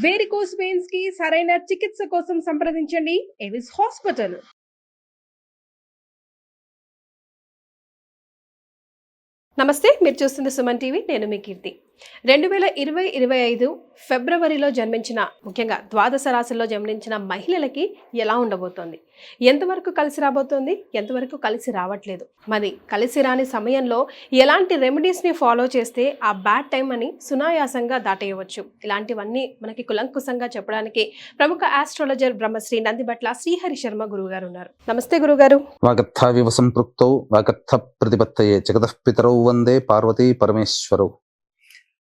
Varicose veins కి సరైన చికిత్స కోసం సంప్రదించండి ఎవిస్ హాస్పిటల్. నమస్తే, మీరు చూస్తుంది సుమన్ టీవీ. నేను మీ కీర్తి. 2020-25 ఫిబ్రవరిలో జన్మించిన, ముఖ్యంగా ద్వాదశ రాశుల్లో జన్మించిన మహిళలకి ఎలా ఉండబోతోంది, ఎంతవరకు కలిసి రాబోతోంది, ఎంతవరకు కలిసి రావట్లేదు, మరి కలిసి రాని సమయంలో ఎలాంటి రెమెడీస్ని ఫాలో చేస్తే ఆ బ్యాడ్ టైం అని సునాయాసంగా దాటేయవచ్చు, ఇలాంటివన్నీ మనకి కులంకుశంగా చెప్పడానికి ప్రముఖ ఆస్ట్రాలజర్ బ్రహ్మశ్రీ నందిబట్ల శ్రీహరి శర్మ గురువుగారు ఉన్నారు. నమస్తే గురుగారు. వాగర్థావివ సంపృక్తౌ వాగర్థ ప్రతిపత్తయే జగతః పితరౌ వందే పార్వతీ పరమేశ్వరౌ.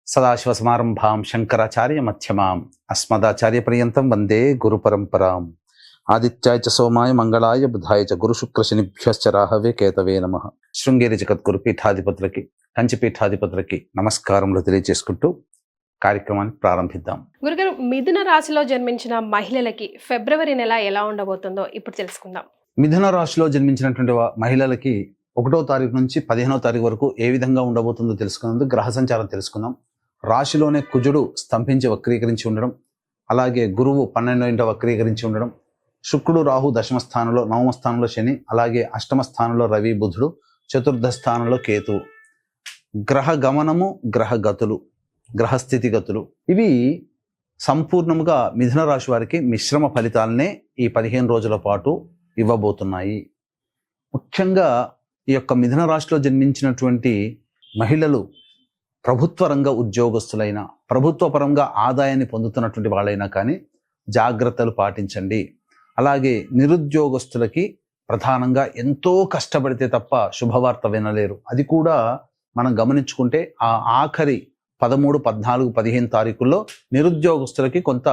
సదాశివ సమారంభాం శంకరాచార్య మధ్యమాం అస్మదాచార్య పర్యంతం వందే గురు పరంపరాం. ఆదిత్యాయ చ సోమాయ మంగళాయ బుధాయ చ గురు శుక్ర శనిభ్యశ్చ రాహవే కేతవే నమః. శృంగేరి జగద్గురు పీఠాధిపతులకి, కంచి పీఠాధిపతులకి నమస్కారములు తెలియజేసుకుంటూ కార్యక్రమాన్ని ప్రారంభిద్దాం. గురుగారు, మిథున రాశిలో జన్మించిన మహిళలకి ఫిబ్రవరి నెల ఎలా ఉండబోతుందో ఇప్పుడు తెలుసుకుందాం. మిథున రాశిలో జన్మించినటువంటి మహిళలకి 1వ తారీఖు నుంచి 15వ తారీఖు వరకు ఏ విధంగా ఉండబోతుందో తెలుసుకున్నందుకు గ్రహ సంచారం తెలుసుకుందాం. రాశిలోనే కుజుడు స్తంభించి వక్రీకరించి ఉండడం, అలాగే గురువు 12వ ఇంట వక్రీకరించి ఉండడం, శుక్రుడు రాహు దశమ స్థానంలో, నవమ స్థానంలో శని, అలాగే అష్టమ స్థానంలో రవి బుధుడు, చతుర్థ స్థానంలో కేతు. గ్రహ గమనము, గ్రహ గతులు, గ్రహస్థితిగతులు ఇవి సంపూర్ణముగా మిథున రాశి వారికి మిశ్రమ ఫలితాలనే ఈ 15 రోజుల పాటు ఇవ్వబోతున్నాయి. ముఖ్యంగా ఈ యొక్క మిథున రాశిలో జన్మించినటువంటి మహిళలు ప్రభుత్వ రంగ ఉద్యోగస్తులైనా, ప్రభుత్వ పరంగా ఆదాయాన్ని పొందుతున్నటువంటి వాళ్ళైనా కానీ జాగ్రత్తలు పాటించండి. అలాగే నిరుద్యోగస్తులకి ప్రధానంగా ఎంతో కష్టపడితే తప్ప శుభవార్త వినలేరు. అది కూడా మనం గమనించుకుంటే ఆ ఆఖరి 13, 14, 15 తారీఖుల్లో నిరుద్యోగస్తులకి కొంత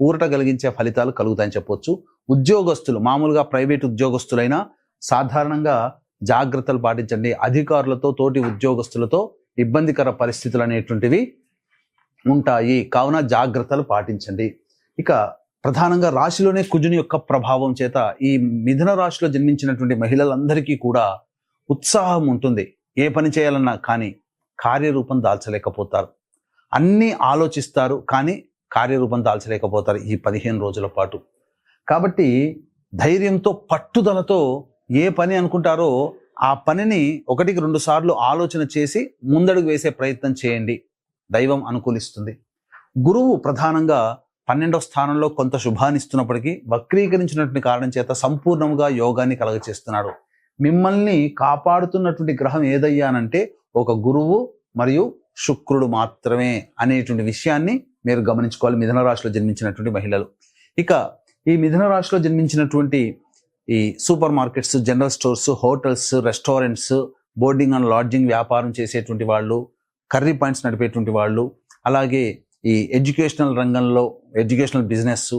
ఊరట కలిగించే ఫలితాలు కలుగుతాయని చెప్పొచ్చు. ఉద్యోగస్తులు, మామూలుగా ప్రైవేట్ ఉద్యోగస్తులైనా సాధారణంగా జాగ్రత్తలు పాటించండి. అధికారులతో, తోటి ఉద్యోగస్తులతో ఇబ్బందికర పరిస్థితులు అనేటువంటివి ఉంటాయి, కావున జాగ్రత్తలు పాటించండి. ఇక ప్రధానంగా రాశిలోనే కుజుని యొక్క ప్రభావం చేత ఈ మిథున రాశిలో జన్మించినటువంటి మహిళలందరికీ కూడా ఉత్సాహం ఉంటుంది. ఏ పని చేయాలన్నా కానీ కార్యరూపం దాల్చలేకపోతారు. అన్నీ ఆలోచిస్తారు కానీ కార్యరూపం దాల్చలేకపోతారు ఈ 15 రోజుల పాటు. కాబట్టి ధైర్యంతో, పట్టుదలతో ఏ పని అనుకుంటారో ఆ పనిని 1-2 సార్లు ఆలోచన చేసి ముందడుగు వేసే ప్రయత్నం చేయండి. దైవం అనుకూలిస్తుంది. గురువు ప్రధానంగా 12వ స్థానంలో కొంత శుభాన్ని ఇస్తున్నప్పటికీ వక్రీకరించినటువంటి కారణం చేత సంపూర్ణంగా యోగాన్ని కలగచేస్తున్నాడు. మిమ్మల్ని కాపాడుతున్నటువంటి గ్రహం ఏదయ్యానంటే ఒక గురువు మరియు శుక్రుడు మాత్రమే అనేటువంటి విషయాన్ని మీరు గమనించుకోవాలి మిథున రాశిలో జన్మించినటువంటి మహిళలు. ఇక ఈ మిథున రాశిలో జన్మించినటువంటి ఈ super markets, general stores, hotels, restaurants, boarding and lodging వ్యాపారం చేసేటువంటి వాళ్ళు, కర్రీ పాయింట్స్ నడిపేటువంటి వాళ్ళు, అలాగే ఈ ఎడ్యుకేషనల్ రంగంలో ఎడ్యుకేషనల్ బిజినెస్,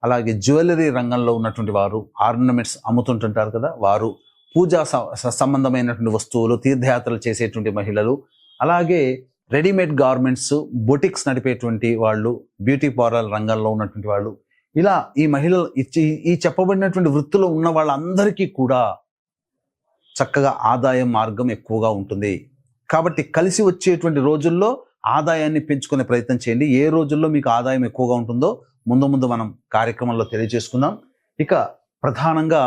అలాగే జ్యువెలరీ రంగంలో ఉన్నటువంటి వారు, ఆర్నమెంట్స్ అమ్ముతుంటుంటారు కదా వారు, పూజా సంబంధమైనటువంటి వస్తువులు, తీర్థయాత్రలు చేసేటువంటి మహిళలు, అలాగే రెడీమేడ్ గార్మెంట్స్, బొటిక్స్ నడిపేటువంటి వాళ్ళు, బ్యూటీ పార్లర్ రంగంలో ఉన్నటువంటి వాళ్ళు, ఇలా ఈ మహిళలు ఈ చెప్పబడినటువంటి వృత్తిలో ఉన్న వాళ్ళందరికీ కూడా చక్కగా ఆదాయ మార్గం ఎక్కువగా ఉంటుంది. కాబట్టి కలిసి వచ్చేటువంటి రోజుల్లో ఆదాయాన్ని పెంచుకునే ప్రయత్నం చేయండి. ఏ రోజుల్లో మీకు ఆదాయం ఎక్కువగా ఉంటుందో ముందు మనం కార్యక్రమంలో తెలియజేసుకుందాం. ఇక ప్రధానంగా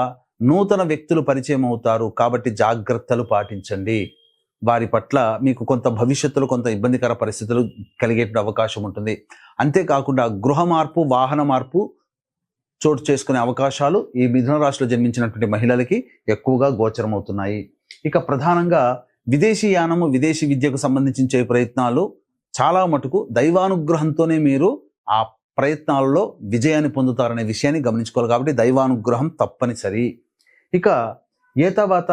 నూతన వ్యక్తులు పరిచయం అవుతారు కాబట్టి జాగ్రత్తలు పాటించండి. వారి పట్ల మీకు కొంత భవిష్యత్తులో కొంత ఇబ్బందికర పరిస్థితులు కలిగే అవకాశం ఉంటుంది. అంతేకాకుండా గృహ మార్పు, వాహన మార్పు చోటు చేసుకునే అవకాశాలు ఈ మిథున రాశిలో జన్మించినటువంటి మహిళలకి ఎక్కువగా గోచరమవుతున్నాయి. ఇక ప్రధానంగా విదేశీ యానము, విదేశీ విద్యకు సంబంధించే ప్రయత్నాలు చాలా మటుకు దైవానుగ్రహంతోనే మీరు ఆ ప్రయత్నాలలో విజయాన్ని పొందుతారనే విషయాన్ని గమనించుకోవాలి. కాబట్టి దైవానుగ్రహం తప్పనిసరి. ఇక తర్వాత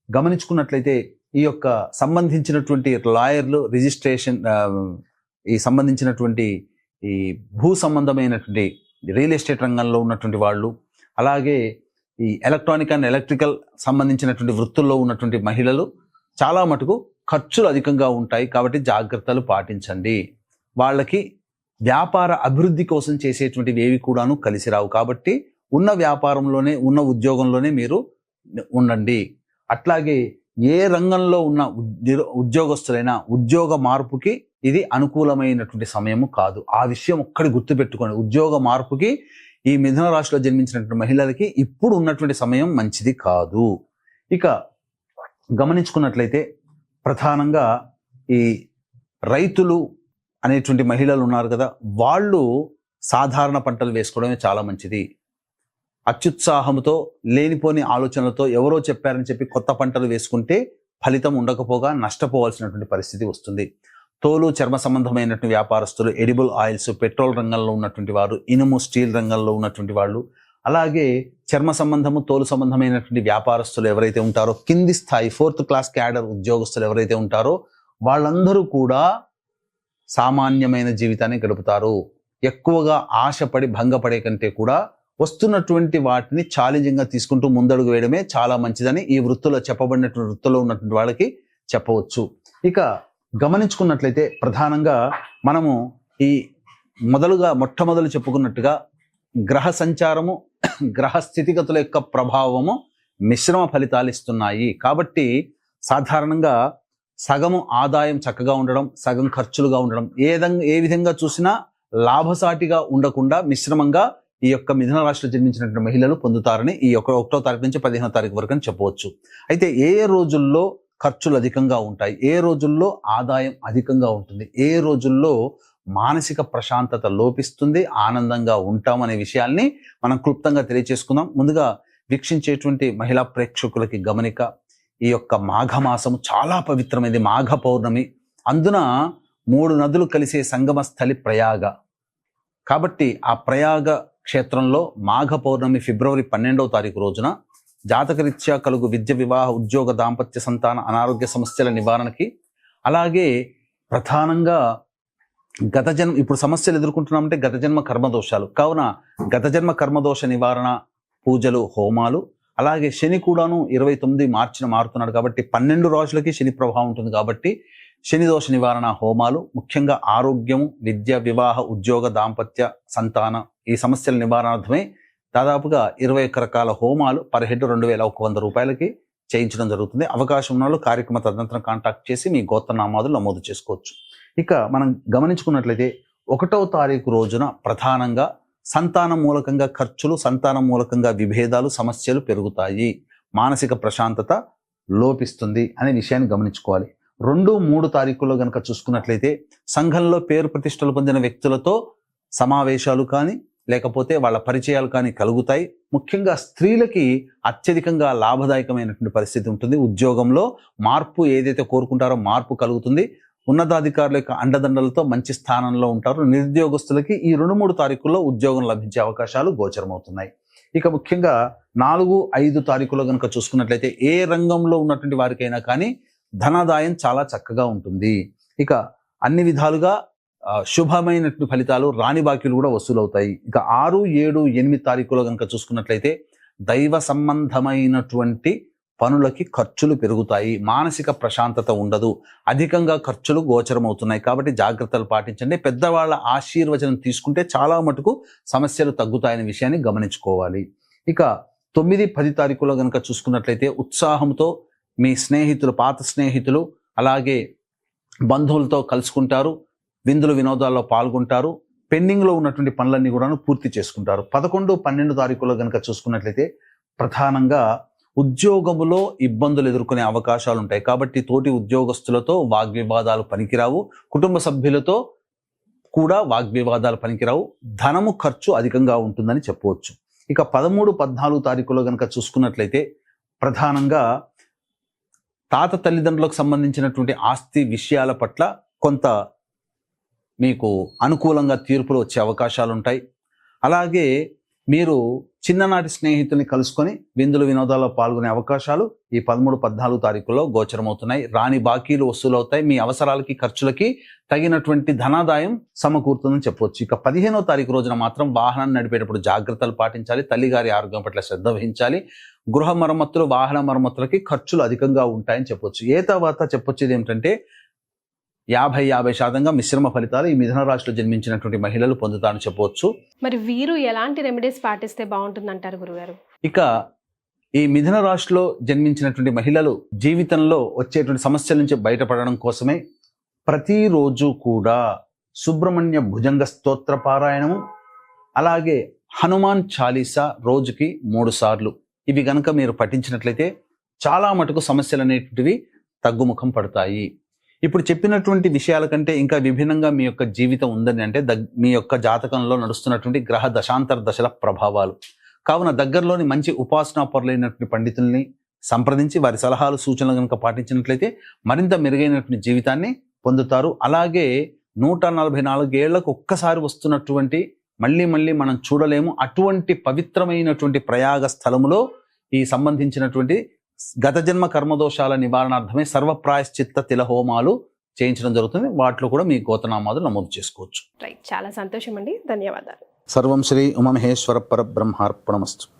గమనించుకున్నట్లయితే ఈ యొక్క సంబంధించినటువంటి లాయర్లు, రిజిస్ట్రేషన్, ఈ సంబంధించినటువంటి ఈ భూ సంబంధమైనటువంటి రియల్ ఎస్టేట్ రంగంలో ఉన్నటువంటి వాళ్ళు, అలాగే ఈ ఎలక్ట్రానిక్ అండ్ ఎలక్ట్రికల్ సంబంధించినటువంటి వృత్తుల్లో ఉన్నటువంటి మహిళలు చాలా మటుకు ఖర్చులు అధికంగా ఉంటాయి కాబట్టి జాగ్రత్తలు పాటించండి. వాళ్ళకి వ్యాపార అభివృద్ధి కోసం చేసేటువంటివి ఏవి కూడాను కలిసి రావు. కాబట్టి ఉన్న వ్యాపారంలోనే, ఉన్న ఉద్యోగంలోనే మీరు ఉండండి. అట్లాగే ఏ రంగంలో ఉన్న ఉద్యోగస్తులైనా ఉద్యోగ మార్పుకి ఇది అనుకూలమైనటువంటి సమయము కాదు. ఆ విషయం ఒక్కడి గుర్తుపెట్టుకోండి. ఉద్యోగ మార్పుకి ఈ మిథున రాశిలో జన్మించినటువంటి మహిళలకి ఇప్పుడు ఉన్నటువంటి సమయం మంచిది కాదు. ఇక గమనించుకున్నట్లయితే ప్రధానంగా ఈ రైతులు అనేటువంటి మహిళలు ఉన్నారు కదా, వాళ్ళు సాధారణ పంటలు వేసుకోవడమే చాలా మంచిది. అత్యుత్సాహంతో లేనిపోని ఆలోచనలతో ఎవరో చెప్పారని చెప్పి కొత్త పంటలు వేసుకుంటే ఫలితం ఉండకపోగా నష్టపోవాల్సినటువంటి పరిస్థితి వస్తుంది. తోలు చర్మ సంబంధమైనటువంటి వ్యాపారస్తులు, ఎడిబుల్ ఆయిల్స్, పెట్రోల్ రంగంలో ఉన్నటువంటి వారు, ఇనుము స్టీల్ రంగంలో ఉన్నటువంటి వాళ్ళు, అలాగే చర్మ సంబంధము తోలు సంబంధమైనటువంటి వ్యాపారస్తులు ఎవరైతే ఉంటారో, కింది స్థాయి 4th క్లాస్ క్యాడర్ ఉద్యోగస్తులు ఎవరైతే ఉంటారో వాళ్ళందరూ కూడా సామాన్యమైన జీవితాన్ని గడుపుతారు. ఎక్కువగా ఆశపడి భంగపడే కంటే కూడా వస్తున్నటువంటి వాటిని ఛాలెంజింగ్గా తీసుకుంటూ ముందడుగు వేయడమే చాలా మంచిదని ఈ వృత్తిలో చెప్పబడినటువంటి వృత్తిలో ఉన్నటువంటి వాళ్ళకి చెప్పవచ్చు. ఇక గమనించుకున్నట్లయితే ప్రధానంగా మనము ఈ మొట్టమొదలు చెప్పుకున్నట్టుగా గ్రహ సంచారము, గ్రహ స్థితిగతుల యొక్క ప్రభావము మిశ్రమ ఫలితాలు ఇస్తున్నాయి. కాబట్టి సాధారణంగా సగము ఆదాయం చక్కగా ఉండడం, సగం ఖర్చులుగా ఉండడం, ఏ విధంగా చూసినా లాభసాటిగా ఉండకుండా మిశ్రమంగా ఈ యొక్క మిథున రాశిలో జన్మించినటువంటి మహిళలు పొందుతారని ఈ 1వ తారీఖు నుంచి 15వ తారీఖు వరకు అని చెప్పవచ్చు. అయితే ఏ రోజుల్లో ఖర్చులు అధికంగా ఉంటాయి, ఏ రోజుల్లో ఆదాయం అధికంగా ఉంటుంది, ఏ రోజుల్లో మానసిక ప్రశాంతత లోపిస్తుంది, ఆనందంగా ఉంటామనే విషయాల్ని మనం క్లుప్తంగా తెలియజేసుకుందాం. ముందుగా వీక్షించేటువంటి మహిళా ప్రేక్షకులకి గమనిక, ఈ యొక్క మాఘమాసము చాలా పవిత్రమైనది. మాఘ పౌర్ణమి, అందున 3 నదులు కలిసే సంగమ స్థలి ప్రయాగ. కాబట్టి ఆ ప్రయాగ క్షేత్రంలో మాఘ పౌర్ణమి ఫిబ్రవరి 12వ తారీఖు రోజున జాతకరీత్యా కలుగు విద్య, వివాహ, ఉద్యోగ, దాంపత్య, సంతాన, అనారోగ్య సమస్యల నివారణకి, అలాగే ప్రధానంగా ఇప్పుడు సమస్యలు ఎదుర్కొంటున్నామంటే గత జన్మ కర్మదోషాలు కావున గత జన్మ కర్మదోష నివారణ పూజలు, హోమాలు, అలాగే శని కూడాను 29 మార్చిన మారుతున్నాడు కాబట్టి 12 రాశులకి శని ప్రభావం ఉంటుంది కాబట్టి శని దోష నివారణ హోమాలు, ముఖ్యంగా ఆరోగ్యము, విద్య, వివాహ, ఉద్యోగ, దాంపత్య, సంతాన ఈ సమస్యల నివారణార్థమై దాదాపుగా 21 రకాల హోమాలు పర్ హెడ్ 2100 రూపాయలకి చేయించడం జరుగుతుంది. అవకాశం ఉన్న వాళ్ళు కార్యక్రమ తదనంతరం కాంటాక్ట్ చేసి మీ గోత్రనామాదులు నమోదు చేసుకోవచ్చు. ఇక మనం గమనించుకున్నట్లయితే 1వ తారీఖు రోజున ప్రధానంగా సంతానం మూలకంగా ఖర్చులు, సంతానం మూలకంగా విభేదాలు, సమస్యలు పెరుగుతాయి, మానసిక ప్రశాంతత లోపిస్తుంది అనే విషయాన్ని గమనించుకోవాలి. 2, 3 తారీఖుల్లో కనుక చూసుకున్నట్లయితే సంఘంలో పేరు ప్రతిష్టలు పొందిన వ్యక్తులతో సమావేశాలు కానీ లేకపోతే వాళ్ళ పరిచయాలు కానీ కలుగుతాయి. ముఖ్యంగా స్త్రీలకి అత్యధికంగా లాభదాయకమైనటువంటి పరిస్థితి ఉంటుంది. ఉద్యోగంలో మార్పు ఏదైతే కోరుకుంటారో మార్పు కలుగుతుంది. ఉన్నతాధికారుల యొక్క అండదండలతో మంచి స్థానంలో ఉంటారు. నిరుద్యోగస్తులకి ఈ 2, 3 తారీఖుల్లో ఉద్యోగం లభించే అవకాశాలు గోచరమవుతున్నాయి. ఇక ముఖ్యంగా 4, 5 తారీఖుల్లో కనుక చూసుకున్నట్లయితే ఏ రంగంలో ఉన్నటువంటి వారికైనా కానీ ధనాదాయం చాలా చక్కగా ఉంటుంది. ఇక అన్ని విధాలుగా శుభమైనటువంటి ఫలితాలు, రాని బాకీలు కూడా వసూలవుతాయి. ఇక 6, 7, 8 తారీఖులో కనుక చూసుకున్నట్లయితే దైవ సంబంధమైనటువంటి పనులకి ఖర్చులు పెరుగుతాయి, మానసిక ప్రశాంతత ఉండదు, అధికంగా ఖర్చులు గోచరమవుతున్నాయి. కాబట్టి జాగ్రత్తలు పాటించండి. పెద్దవాళ్ళ ఆశీర్వచనం తీసుకుంటే చాలా మటుకు సమస్యలు తగ్గుతాయనే విషయాన్ని గమనించుకోవాలి. ఇక 9, 10 తారీఖులో కనుక చూసుకున్నట్లయితే ఉత్సాహంతో మీ స్నేహితులు, పాత స్నేహితులు, అలాగే బంధువులతో కలుసుకుంటారు, విందులు వినోదాల్లో పాల్గొంటారు, పెండింగ్లో ఉన్నటువంటి పనులన్నీ కూడా పూర్తి చేసుకుంటారు. 11, 12 తారీఖులో కనుక చూసుకున్నట్లయితే ప్రధానంగా ఉద్యోగములో ఇబ్బందులు ఎదుర్కొనే అవకాశాలు ఉంటాయి. కాబట్టి తోటి ఉద్యోగస్తులతో వాగ్వివాదాలు పనికిరావు, కుటుంబ సభ్యులతో కూడా వాగ్వివాదాలు పనికిరావు, ధనము ఖర్చు అధికంగా ఉంటుందని చెప్పవచ్చు. ఇక 13, 14 తారీఖులో కనుక చూసుకున్నట్లయితే ప్రధానంగా తాత తల్లిదండ్రులకు సంబంధించినటువంటి ఆస్తి విషయాల పట్ల కొంత మీకు అనుకూలంగా తీర్పులు వచ్చే అవకాశాలు ఉంటాయి. అలాగే మీరు చిన్ననాటి స్నేహితుల్ని కలుసుకొని విందులు వినోదాల్లో పాల్గొనే అవకాశాలు ఈ 13, 14 తారీఖుల్లో గోచరమవుతున్నాయి. రాని బాకీలు వసూలవుతాయి. మీ అవసరాలకి, ఖర్చులకి తగినటువంటి ధనాదాయం సమకూరుతుందని చెప్పవచ్చు. ఇక 15వ తారీఖు రోజున మాత్రం వాహనాన్ని నడిపేటప్పుడు జాగ్రత్తలు పాటించాలి, తల్లిగారి ఆరోగ్యం పట్ల శ్రద్ధ వహించాలి. గృహ మరమ్మతులు, వాహన మరమ్మతులకి ఖర్చులు అధికంగా ఉంటాయని చెప్పొచ్చు. తర్వాత చెప్పొచ్చేది ఏమిటంటే 50% మిశ్రమ ఫలితాలు ఈ మిథున రాశిలో జన్మించినటువంటి మహిళలు పొందుతారని చెప్పవచ్చు. మరి వీరు ఎలాంటి రెమెడీస్ పాటిస్తే బాగుంటుంది అంటారు గురుగారు? ఇక ఈ మిథున రాశిలో జన్మించినటువంటి మహిళలు జీవితంలో వచ్చేటువంటి సమస్యల నుంచి బయటపడడం కోసమే ప్రతిరోజు కూడా సుబ్రహ్మణ్య భుజంగ స్తోత్ర పారాయణము, అలాగే హనుమాన్ చాలీసా రోజుకి 3 సార్లు ఇవి గనక మీరు పఠించినట్లయితే చాలా మటుకు సమస్యలు అనేటివి తగ్గుముఖం పడతాయి. ఇప్పుడు చెప్పినటువంటి విషయాల కంటే ఇంకా విభిన్నంగా మీ యొక్క జీవితం ఉందని అంటే మీ యొక్క జాతకంలో నడుస్తున్నటువంటి గ్రహ దశాంతర దశల ప్రభావాలు. కావున దగ్గరలోని మంచి ఉపాసనా పరులైనటువంటి పండితుల్ని సంప్రదించి వారి సలహాలు సూచనలు కనుక పాటించినట్లయితే మరింత మెరుగైనటువంటి జీవితాన్ని పొందుతారు. అలాగే 144 ఏళ్లకు ఒక్కసారి వస్తున్నటువంటి మళ్ళీ మనం చూడలేము అటువంటి పవిత్రమైనటువంటి ప్రయాగ స్థలములో ఈ సంబంధించినటువంటి గత జన్మ కర్మదోషాల నివారణార్థమే సర్వప్రాయశ్చిత్త తిలహోమాలు చేయించడం జరుగుతుంది. వాటిలో కూడా మీ గోత్రనామాలు నమోదు చేసుకోవచ్చు. రైట్, చాలా సంతోషం అండి, ధన్యవాదాలు. సర్వం శ్రీ ఉమామహేశ్వర పరబ్రహ్మార్పణమస్తు.